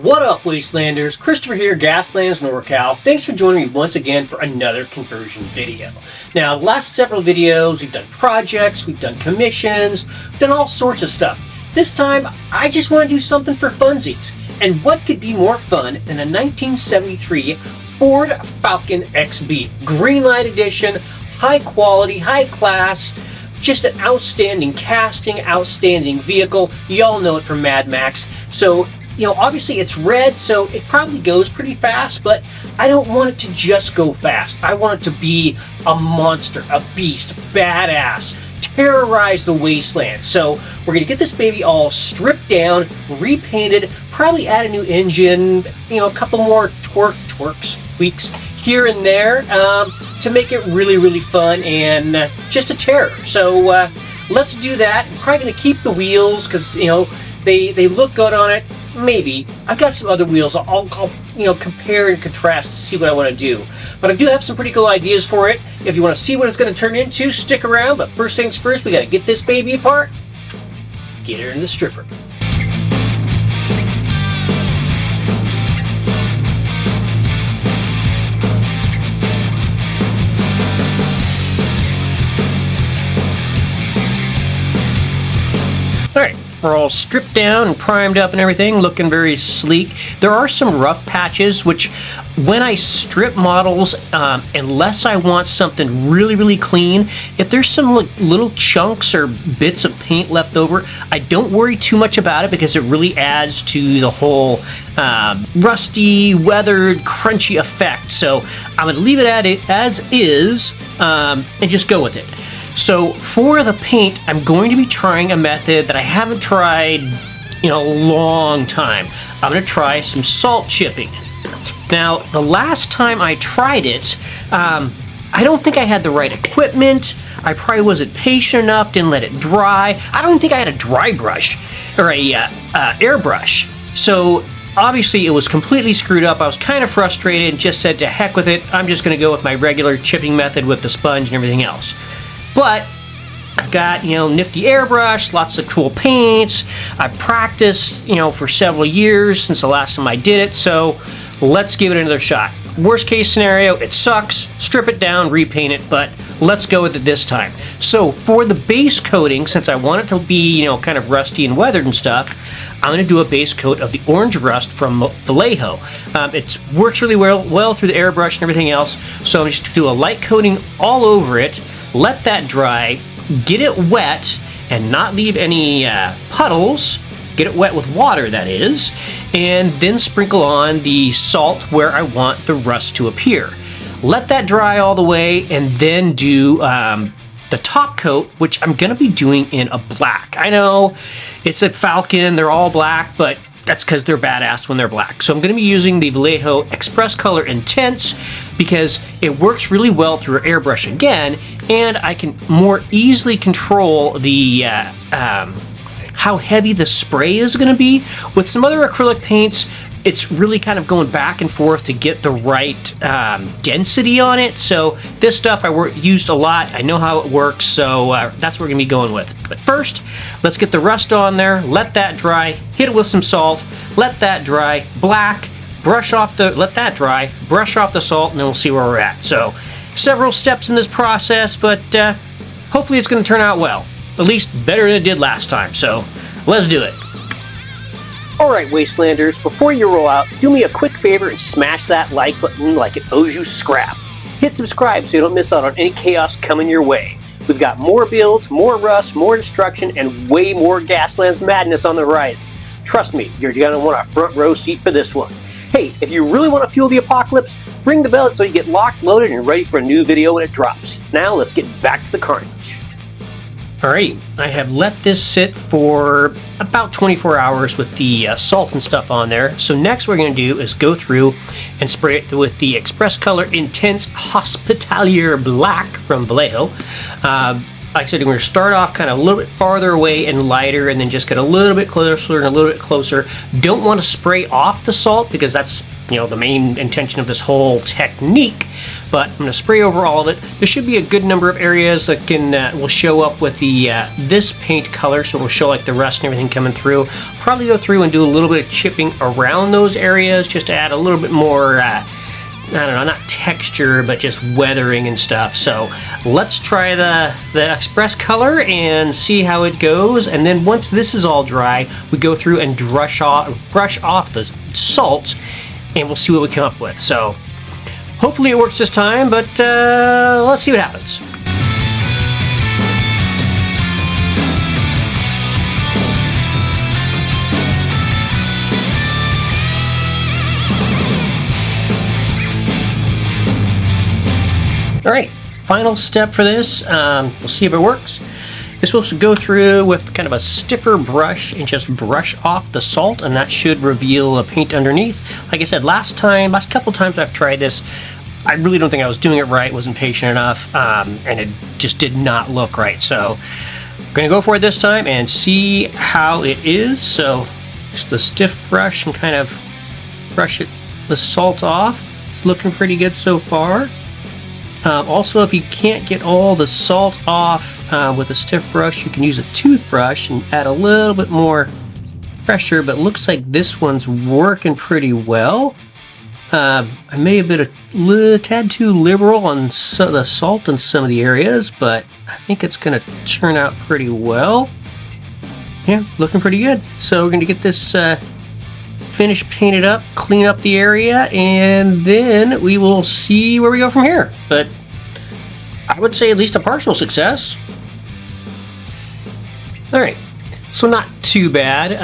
What up, Wastelanders? Christopher here, Gaslands, NorCal. Thanks for joining me once again for another conversion video. Now, the last several videos, we've done projects, we've done commissions, we've done all sorts of stuff. This time, I just want to do something for funsies. And what could be more fun than a 1973 Ford Falcon XB? Greenlight edition, high quality, high class, just an outstanding casting, outstanding vehicle. You all know it from Mad Max. So, you know, obviously it's red, so it probably goes pretty fast, but I don't want it to just go fast. I want it to be a monster, a beast, badass, terrorize the wasteland. So we're gonna get this baby all stripped down, repainted, probably add a new engine, you know, a couple more tweaks here and there to make it really, really fun and just a terror. So let's do that. I'm probably gonna keep the wheels because, you know, they look good on it. Maybe. I've got some other wheels. I'll you know, compare and contrast to see what I want to do. But I do have some pretty cool ideas for it. If you want to see what it's going to turn into, stick around. But first things first, we got to get this baby apart. Get her in the stripper. All right. We're all stripped down and primed up and everything, looking very sleek. There are some rough patches, which when I strip models, unless I want something really, really clean, if there's some little chunks or bits of paint left over, I don't worry too much about it because it really adds to the whole rusty, weathered, crunchy effect. So I'm going to leave it at it as is and just go with it. So for the paint, I'm going to be trying a method that I haven't tried in a long time. I'm going to try some salt chipping. Now, the last time I tried it, I don't think I had the right equipment. I probably wasn't patient enough, didn't let it dry. I don't think I had a dry brush or a airbrush. So obviously it was completely screwed up. I was kind of frustrated and just said to heck with it. I'm just going to go with my regular chipping method with the sponge and everything else. But I've got, you know, nifty airbrush, lots of cool paints. I've practiced, you know, for several years since the last time I did it, so let's give it another shot. Worst case scenario, it sucks, strip it down, repaint it, but let's go with it this time. So for the base coating, since I want it to be, you know, kind of rusty and weathered and stuff, I'm going to do a base coat of the orange rust from Vallejo. It works really well through the airbrush and everything else, so I'm just going to do a light coating all over it, let that dry, get it wet, and not leave any puddles. Get it wet with water, that is, and then sprinkle on the salt where I want the rust to appear. Let that dry all the way, and then do the top coat, which I'm going to be doing in a black. I know it's a Falcon, they're all black, but that's because they're badass when they're black. So I'm going to be using the Vallejo Express Color Intense because it works really well through airbrush again, and I can more easily control the how heavy the spray is going to be. With some other acrylic paints, it's really kind of going back and forth to get the right density on it. So this stuff I used a lot. I know how it works, so that's what we're going to be going with. But first, let's get the rust on there, let that dry, hit it with some salt, let that dry, black, let that dry, brush off the salt, and then we'll see where we're at. So several steps in this process, but hopefully it's going to turn out well. At least better than it did last time, so let's do it. Alright, Wastelanders, before you roll out, do me a quick favor and smash that like button like it owes you scrap. Hit subscribe so you don't miss out on any chaos coming your way. We've got more builds, more rust, more destruction, and way more Gaslands madness on the horizon. Trust me, you're going to want a front row seat for this one. Hey, if you really want to fuel the apocalypse, ring the bell so you get locked, loaded, and ready for a new video when it drops. Now let's get back to the carnage. Alright, I have let this sit for about 24 hours with the salt and stuff on there. So next what we're going to do is go through and spray it with the Express Color Intense Hospitalier Black from Vallejo. Like I said, we're going to start off kind of a little bit farther away and lighter, and then just get a little bit closer and a little bit closer. Don't want to spray off the salt because that's, you know, the main intention of this whole technique. but I'm going to spray over all of it. There should be a good number of areas that will show up with the this paint color, so it'll show like the rust and everything coming through. Probably go through and do a little bit of chipping around those areas just to add a little bit more I don't know, not texture, but just weathering and stuff. So let's try the express color and see how it goes. And then once this is all dry, we go through and brush off the salts, and we'll see what we come up with. So hopefully it works this time, but let's see what happens. All right, final step for this. We'll see if it works. You're supposed to go through with kind of a stiffer brush and just brush off the salt, and that should reveal a paint underneath. Like I said, last couple times I've tried this, I really don't think I was doing it right, wasn't patient enough, and it just did not look right. So I'm gonna go for it this time and see how it is. So just the stiff brush and kind of brush the salt off. It's looking pretty good so far. Also, if you can't get all the salt off with a stiff brush, you can use a toothbrush and add a little bit more pressure, but it looks like this one's working pretty well. I may have been a tad too liberal on the salt in some of the areas, but I think it's going to turn out pretty well. Yeah, looking pretty good. So we're going to get this finish painted up, clean up the area, and then we will see where we go from here. But I would say at least a partial success. All right, so not too bad.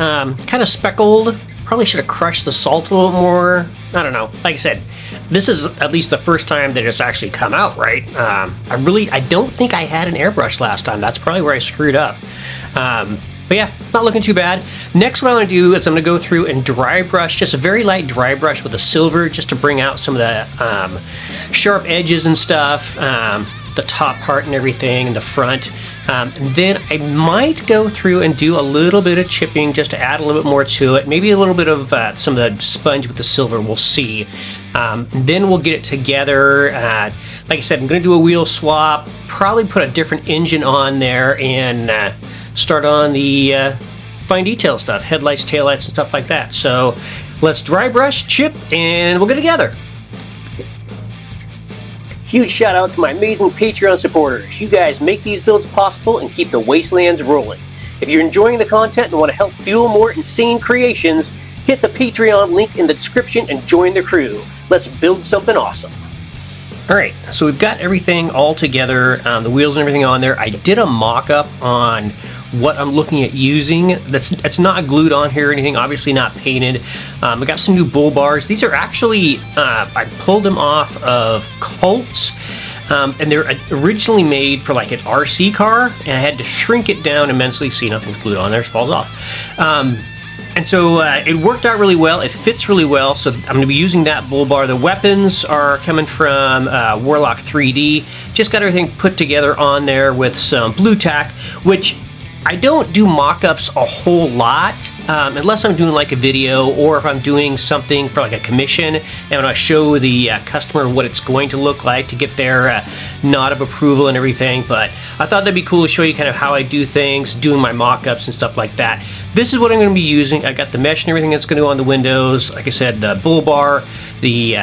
Kind of speckled. Probably should have crushed the salt a little more. I don't know. Like I said, this is at least the first time that it's actually come out right. I don't think I had an airbrush last time. That's probably where I screwed up. But yeah, not looking too bad. Next, what I'm going to do is I'm going to go through and dry brush, just a very light dry brush with a silver, just to bring out some of the sharp edges and stuff, the top part and everything, and the front. And then I might go through and do a little bit of chipping just to add a little bit more to it. Maybe a little bit of some of the sponge with the silver, we'll see. Then we'll get it together. Like I said, I'm going to do a wheel swap, probably put a different engine on there, and start on the fine detail stuff, headlights, taillights, and stuff like that. So let's dry brush, chip, and we'll get together. Huge shout out to my amazing Patreon supporters. You guys make these builds possible and keep the Wastelands rolling. If you're enjoying the content and want to help fuel more insane creations, hit the Patreon link in the description and join the crew. Let's build something awesome. Alright, so we've got everything all together, the wheels and everything on there. I did a mock-up on what I'm looking at using. That's not glued on here or anything, obviously not painted. I got some new bull bars. These are actually, I pulled them off of Colts, and they're originally made for like an RC car, and I had to shrink it down immensely. See, nothing's glued on there, it falls off. And so it worked out really well. It fits really well, so I'm going to be using that bull bar. The weapons are coming from Warlock 3D. Just got everything put together on there with some blue tack, which I don't do mock-ups a whole lot, unless I'm doing like a video, or if I'm doing something for like a commission and I show the customer what it's going to look like to get their nod of approval and everything. But I thought that'd be cool to show you kind of how I do things, doing my mock-ups and stuff like that. This is what I'm going to be using. I got the mesh and everything that's going to go on the windows. Like I said, the bull bar, the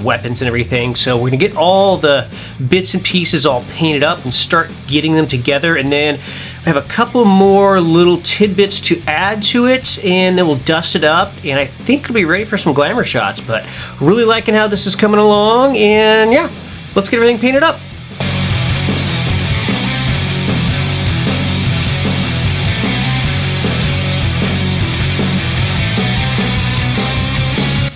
weapons and everything. So we're going to get all the bits and pieces all painted up and start getting them together. And then I have a couple more little tidbits to add to it, and then we'll dust it up, and I think it'll be ready for some glamour shots. But really liking how this is coming along, and yeah, let's get everything painted up.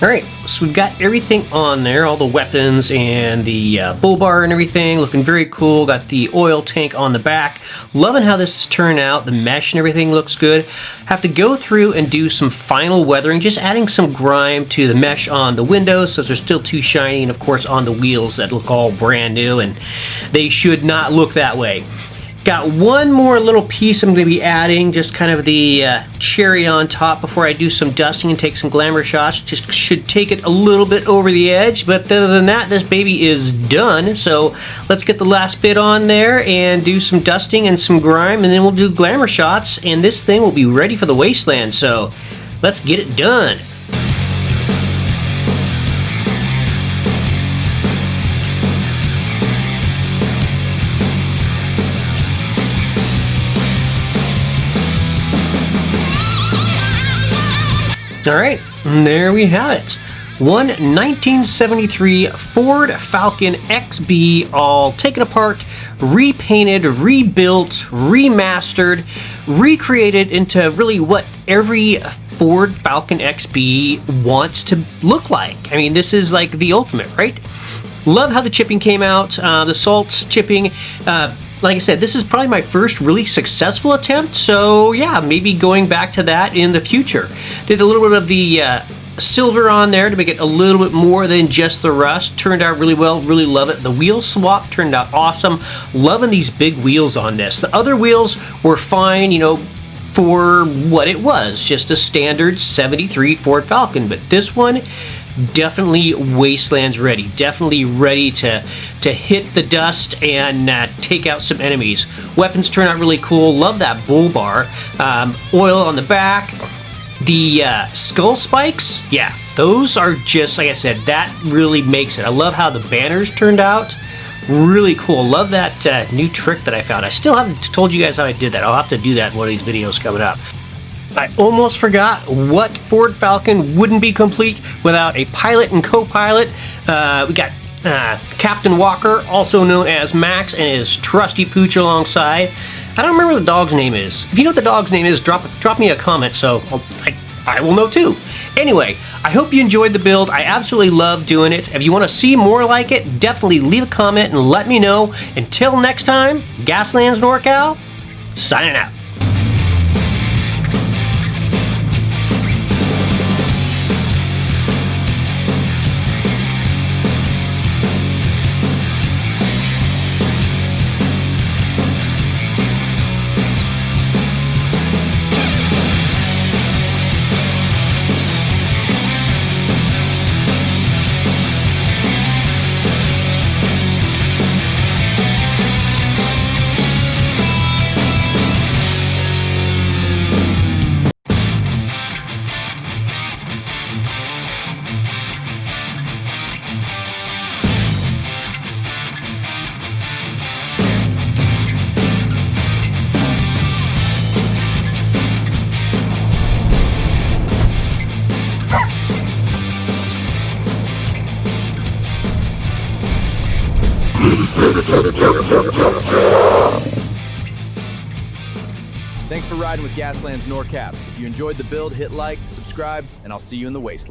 Alright, so we've got everything on there, all the weapons and the bull bar and everything, looking very cool. Got the oil tank on the back. Loving how this has turned out. The mesh and everything looks good. Have to go through and do some final weathering, just adding some grime to the mesh on the windows so they're still too shiny, and of course on the wheels that look all brand new, and they should not look that way. Got one more little piece I'm going to be adding, just kind of the cherry on top before I do some dusting and take some glamour shots. Just should take it a little bit over the edge, but other than that, this baby is done. So let's get the last bit on there and do some dusting and some grime, and then we'll do glamour shots, and this thing will be ready for the Wasteland. So let's get it done. All right, and there we have it. One 1973 Ford Falcon XB, all taken apart, repainted, rebuilt, remastered, recreated into really what every Ford Falcon XB wants to look like. I mean, this is like the ultimate, right? Love how the chipping came out, the salts chipping. Like I said, this is probably my first really successful attempt, so yeah, maybe going back to that in the future. Did a little bit of the silver on there to make it a little bit more than just the rust. Turned out really well, really love it. The wheel swap turned out awesome. Loving these big wheels on this. The other wheels were fine, you know, for what it was, just a standard 73 Ford Falcon, but this one, definitely Wastelands ready. Definitely ready to hit the dust and take out some enemies. Weapons turn out really cool. Love that bull bar. Oil on the back. The skull spikes, yeah, those are just, like I said, that really makes it. I love how the banners turned out. Really cool. Love that new trick that I found. I still haven't told you guys how I did that. I'll have to do that in one of these videos coming up. I almost forgot what Ford Falcon wouldn't be complete without a pilot and co-pilot. We got Captain Walker, also known as Max, and his trusty Pooch alongside. I don't remember what the dog's name is. If you know what the dog's name is, drop me a comment so I will know too. Anyway, I hope you enjoyed the build. I absolutely love doing it. If you want to see more like it, definitely leave a comment and let me know. Until next time, Gaslands NorCal, signing out. Thanks for riding with Gaslands NorCal. If you enjoyed the build, hit like, subscribe, and I'll see you in the Wasteland.